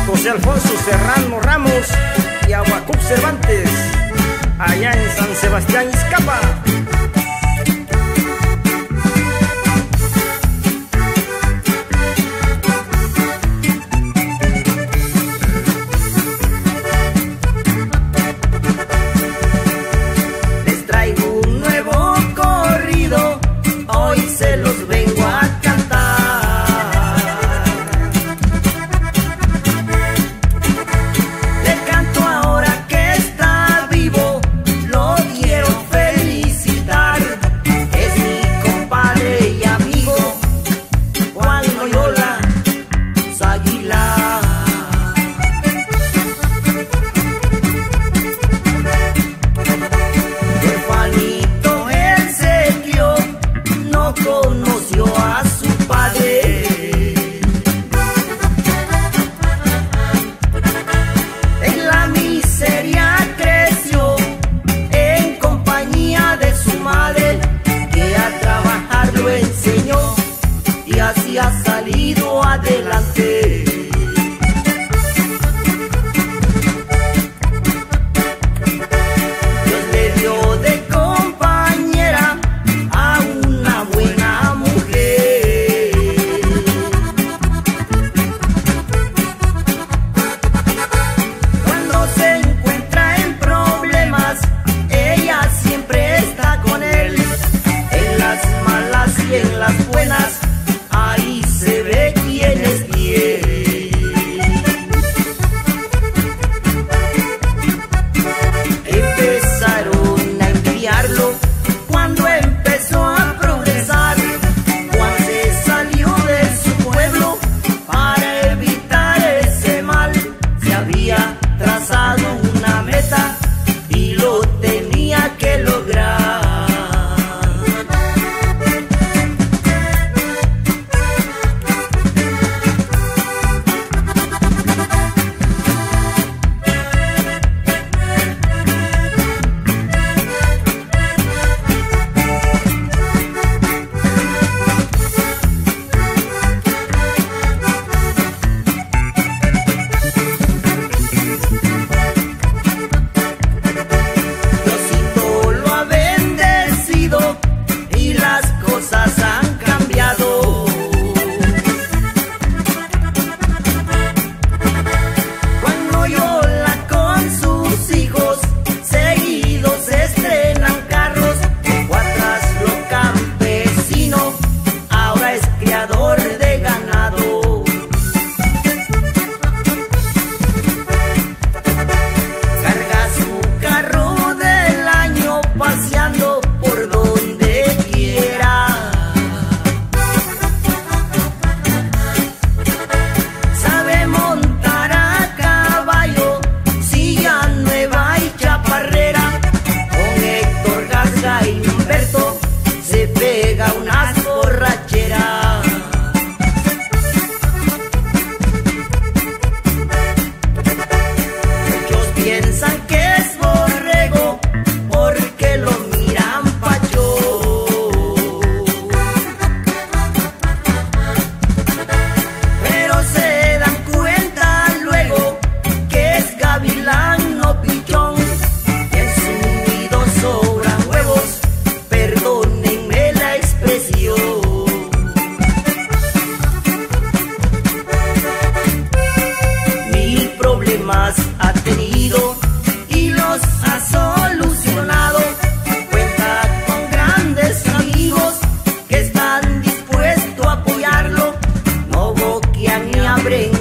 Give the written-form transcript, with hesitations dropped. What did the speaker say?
José Alfonso Serrano Ramos y Aguacup Cervantes, allá en San Sebastián Izcapa. Les traigo un nuevo corrido, hoy se los vengo a cantar. Le canto ahora que está vivo, lo quiero felicitar. Es mi compadre y amigo Juan Loyola Aguilar. Juanito él se crió, no conoció a su padre. En la miseria creció, en compañía de su madre, que a trabajar lo enseñó y así ha salido adelante. Dios le dio de compañera a una buena mujer. Cuando se encuentra en problemas, ella siempre está con él. En las malas y en las buenas, ahí se ve quién es quién. Empezaron a envidiarlo cuando empezó a progresar. Juan se salió de su pueblo para evitar ese mal. Se había trazado una meta y lo tenía que lograr. Diosito lo ha bendecido y las cosas han cambiado. Juan Loyola con sus hijos seguidos estrenan carros. Dejó atrás lo campesino, ahora es criador de ganado. Carga su carro del año paseando por donde quiera. Sabe montar a caballo, silla nueva y chaparrera. Con Héctor Gasca y Humberto se pega unas borracheras. Muchos piensan que es borrego porque lo miran pacho. Pero se dan cuenta luego que es gavilán, no pichón. Y en su nido sobran huevos, perdónenme la expresión. Mil problemas ha tenido y los ha solucionado. Cuenta con grandes amigos que están dispuestos a apoyarlo. No boquean ni abren